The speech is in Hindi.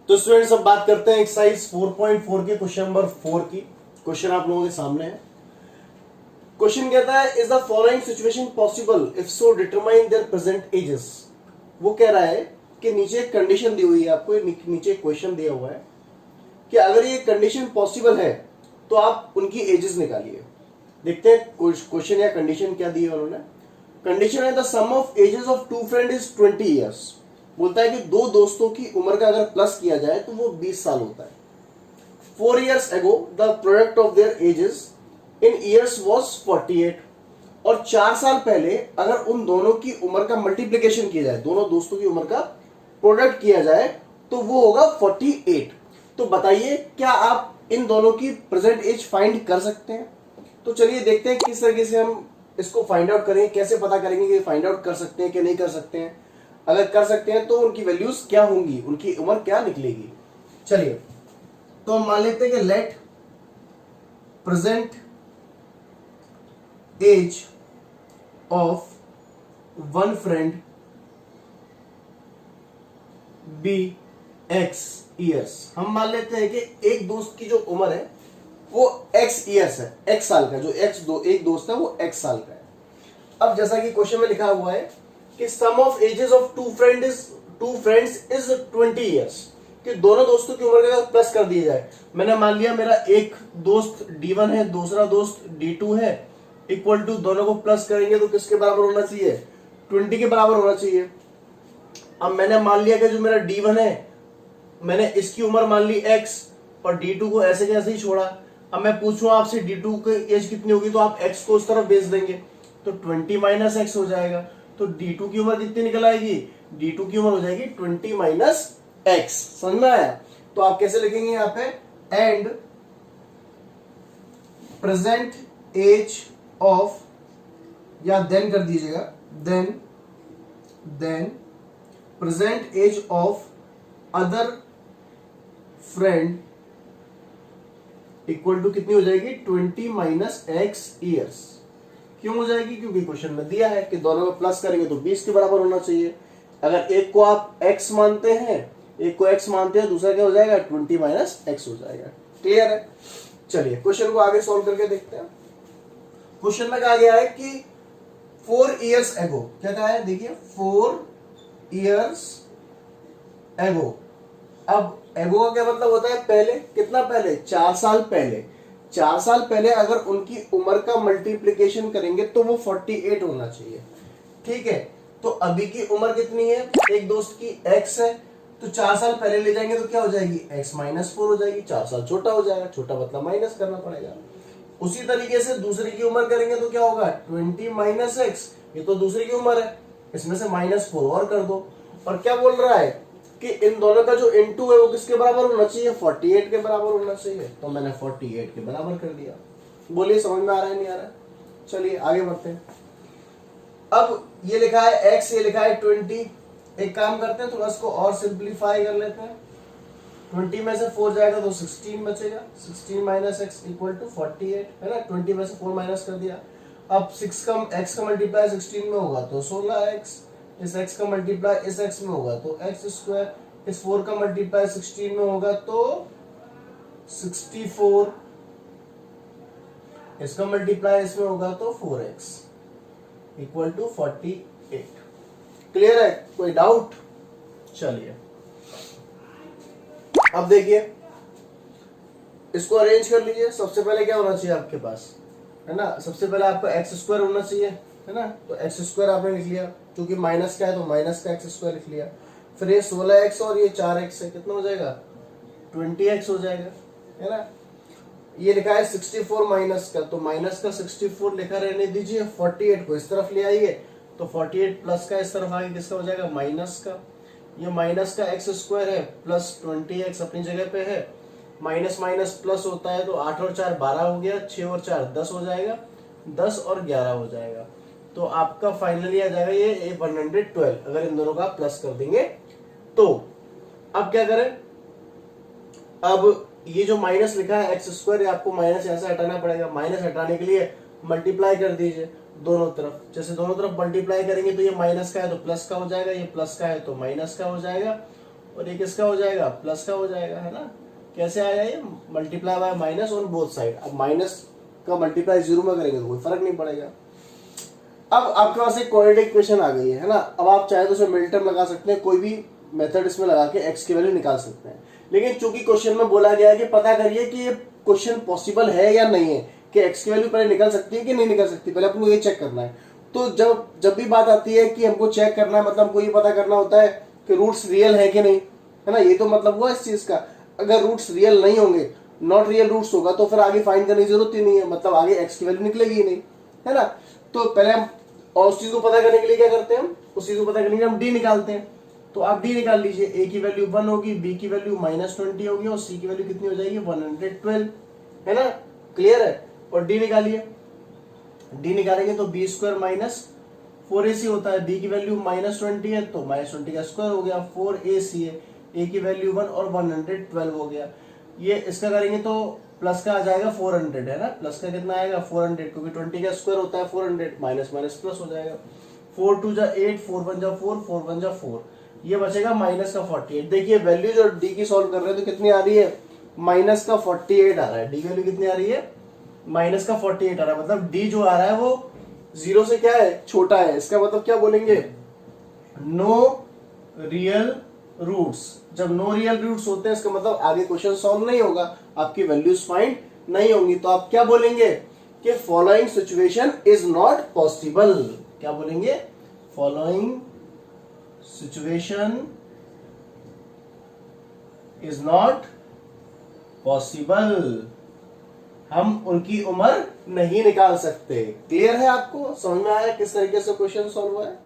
तो स्टूडेंट्स अब बात करते हैं एक्सरसाइज 4.4 के क्वेश्चन नंबर 4 की। क्वेश्चन आप लोगों के सामने है। क्वेश्चन कहता है is the following situation possible, if so determine there present ages. वो कह रहा है कि नीचे एक कंडीशन दी हुई है, आपको नीचे क्वेश्चन दिया हुआ है कि अगर ये कंडीशन पॉसिबल है तो आप उनकी एजेस निकालिए। देखते हैं क्वेश्चन या कंडीशन क्या दी है उन्होंने। कंडीशन है the sum of ages of two friend is 20 years. बोलता है कि दो दोस्तों की उम्र का अगर प्लस किया जाए तो वो 20 साल होता है। 4 years ago the product of their ages in years was 48। और 4 साल पहले अगर उन दोनों की उम्र का मल्टीप्लिकेशन किया जाए, दोनों दोस्तों की उम्र का प्रोडक्ट किया जाए तो वो होगा 48। तो बताइए क्या आप इन दोनों की प्रेजेंट एज फाइंड कर सकते हैं? तो चलिए देखते हैं किस तरीके से हम इसको फाइंड आउट करेंगे, कैसे पता करेंगे कि फाइंड आउट कर सकते हैं कि नहीं कर सकते हैं। अगर कर सकते हैं तो उनकी वैल्यूज क्या होंगी, उनकी उम्र क्या निकलेगी। चलिए तो हम मान लेते हैं कि let present age of one friend be x years. हम मान लेते हैं कि एक दोस्त की जो उम्र है वो एक्स ईयर्स है, एक्स साल का। जो एक दोस्त है वो एक्स साल का है। अब जैसा कि क्वेश्चन में लिखा हुआ है कि sum of ages of two friends is 20 years, कि दोनों दोस्तों की उम्र का प्लस कर दिया जाए। मैंने मान लिया मेरा एक दोस्त D1 है, दूसरा दोस्त D2 है, इक्वल टू दोनों को प्लस करेंगे तो किसके बराबर होना चाहिए? 20 के बराबर होना चाहिए। अब मैंने मान लिया कि जो मेरा D1 है मैंने इसकी उम्र मान ली X और D2 को ऐसे के ऐसे ही छोड़ा। अब मैं पूछूं आपसे D2 की एज कितनी होगी तो आप X को उस तरफ भेज देंगे तो 20 माइनस एक्स हो जाएगा। तो D2 की उम्र कितनी निकल आएगी? D2 की उम्र हो जाएगी 20 माइनस एक्स। समझ में आया? तो आप कैसे लिखेंगे यहाँ पे? एंड प्रेजेंट एज ऑफ, या देन कर दीजिएगा, then present age of other friend equal to कितनी हो जाएगी? 20 माइनस एक्स ईयर्स। क्यों हो जाएगी? क्योंकि क्वेश्चन में दिया है कि दोनों में प्लस करेंगे तो 20 के बराबर होना चाहिए। अगर एक को आप x मानते हैं, एक को x मानते हैं, दूसरा क्या हो जाएगा? 20 माइनस एक्स हो जाएगा। क्लियर है? चलिए क्वेश्चन को आगे सॉल्व करके देखते हैं। क्वेश्चन में कहा गया है कि 4 years ago, क्या कहा है? देखिए 4 years ago। अब एगो का क्या मतलब होता है? पहले। कितना पहले? 4 साल पहले। 4 साल पहले अगर उनकी उम्र का मल्टीप्लिकेशन करेंगे तो वो 48 होना चाहिए। ठीक है, तो अभी की उम्र कितनी है? एक दोस्त की x है, तो 4 साल पहले ले जाएंगे तो क्या हो जाएगी? x माइनस 4 हो जाएगी। 4 साल छोटा हो जाएगा, छोटा मतलब माइनस करना पड़ेगा। उसी तरीके से दूसरी की उम्र करेंगे तो क्या होगा? 20 माइनस एक्स। ये तो दूसरी की उम्र है, इसमें से माइनस 4 और कर दो। और क्या बोल रहा है कि इन दोनों का जो इनटू है वो किसके बराबर होना चाहिए? 48 के बराबर होना चाहिए। तो मैंने 48 के बराबर कर दिया। बोलिए समझ में आ रहा है नहीं आ रहा है? चलिए आगे बढ़ते हैं। अब ये लिखा है x, ये लिखा है 20। एक काम करते हैं, थोड़ा इसको और सिंप्लीफाई कर लेते हैं। 20 में से 4 जाएगा तो 16 बचेगा। 16 माइनस एक्स इक्वल टू 48 है ना। 20 में से 4 माइनस कर दिया। अब x का मल्टीप्लाई 16 में होगा तो 16x, इस x का मल्टीप्लाई इस x में होगा तो x स्क्वायर, इस 4 का मल्टीप्लाई 16 में होगा तो 64, इसका मल्टीप्लाई इसमें होगा तो 4x इक्वल टू 48। क्लियर है? कोई डाउट? चलिए अब देखिए, इसको अरेंज कर लीजिए। सबसे पहले क्या होना चाहिए आपके पास, है ना? सबसे पहले आपको एक्स स्क्वायर होना चाहिए, है ना? तो एक्स स्क्वायर आपने लिख लिया, क्योंकि माइनस का है तो माइनस का एक्स स्क्वायर लिख लिया। फिर ये 16x और ये 4x है, कितना हो जाएगा? 20x हो जाएगा, है ना? ये लिखा है 64 माइनस का, तो माइनस का 64 लिखा रहने दीजिए। 48 को इस तरफ ले आइए तो 48 प्लस का इस तरफ आगे किसका हो जाएगा? माइनस का। ये माइनस का एक्स स्क्वायर है प्लस 20x अपनी जगह पे है। माइनस माइनस प्लस होता है तो 8 और 4 12 हो गया, 6 और 4 10 हो जाएगा, 10 और 11 हो जाएगा। तो आपका फाइनली आ जाएगा ये 112, अगर इन दोनों का प्लस कर देंगे तो। अब क्या करें? अब ये जो माइनस लिखा है एक्स स्क्वायर, आपको माइनस ऐसा हटाना पड़ेगा। माइनस हटाने के लिए मल्टीप्लाई कर दीजिए। दोनों तरफ, जैसे दोनों तरफ मल्टीप्लाई करेंगे तो ये माइनस का है तो प्लस का हो जाएगा, ये प्लस का है तो माइनस का हो जाएगा, और ये किसका हो जाएगा, प्लस का हो जाएगा, है ना। कैसे आया ये, multiply by minus on both side. अब माइनस का मल्टीप्लाई जीरो में करेंगे तो कोई फर्क नहीं पड़ेगा। अब आपके पास एक क्वाड्रेटिक इक्वेशन आ गई है ना। अब आप चाहे तो उसमें मिड टर्म लगा सकते हैं, कोई भी मेथड इसमें लगा के एक्स की वैल्यू निकाल सकते हैं। लेकिन चूंकि क्वेश्चन में बोला गया है कि पता करिए कि ये क्वेश्चन पॉसिबल है या नहीं है, कि एक्स की वैल्यू पहले निकल सकती है कि नहीं निकल सकती, पहले आपको ये चेक करना है। तो जब भी बात आती है कि हमको चेक करना है, मतलब हमको ये पता करना होता है कि रूट्स रियल है कि नहीं, है ना। ये तो मतलब हुआ इस चीज का। अगर रूट्स रियल नहीं होंगे, नॉट रियल रूट्स होगा, तो फिर आगे फाइंड करने की जरूरत ही नहीं है, मतलब आगे एक्स की वैल्यू निकलेगी ही नहीं, है ना। तो पहले हम, और उस चीज को पता करने के लिए क्या करते हैं हम, उस चीज को पता करने के लिए हम डी निकालते हैं। तो आप डी निकाल लीजिए, ए की वैल्यू 1 होगी, बी की वैल्यू -20 होगी, और सी की वैल्यू कितनी हो जाएगी 112, है ना। क्लियर है। और डी निकालिए, डी निकालेंगे तो बी स्क्वायर -4ac होता है, बी की वैल्यू -20 है तो -20 का स्क्वायर हो गया, 4ac है, ए की वैल्यू 1 और 112 हो गया। ये इसका करेंगे तो प्लस का आ जाएगा 400, है ना। प्लस का कितना आएगा 400, क्योंकि 20 का स्क्वायर होता है 400, माइनस माइनस प्लस हो जाएगा। 4 2 जा 8, 4 1 जा 4, 4 1 जा 4, ये बचेगा माइनस का 48। देखिए वैल्यू जो डी की सॉल्व कर रहे हैं तो कितनी आ रही है, माइनस का 48 आ रहा है। डी की वैल्यू कितनी आ रही है, माइनस का 48 आ रहा है। मतलब डी जो आ रहा है वो जीरो से क्या है, छोटा है। इसका मतलब क्या बोलेंगे, नो रियल रूट्स। जब नो रियल रूट्स होते हैं इसका मतलब आगे क्वेश्चन सॉल्व नहीं होगा, आपकी वैल्यूज फाइंड नहीं होंगी। तो आप क्या बोलेंगे कि following situation is not possible. क्या बोलेंगे, following situation is not possible. हम उनकी उम्र नहीं निकाल सकते। क्लियर है, आपको समझ में आया किस तरीके से क्वेश्चन सॉल्व हुआ है।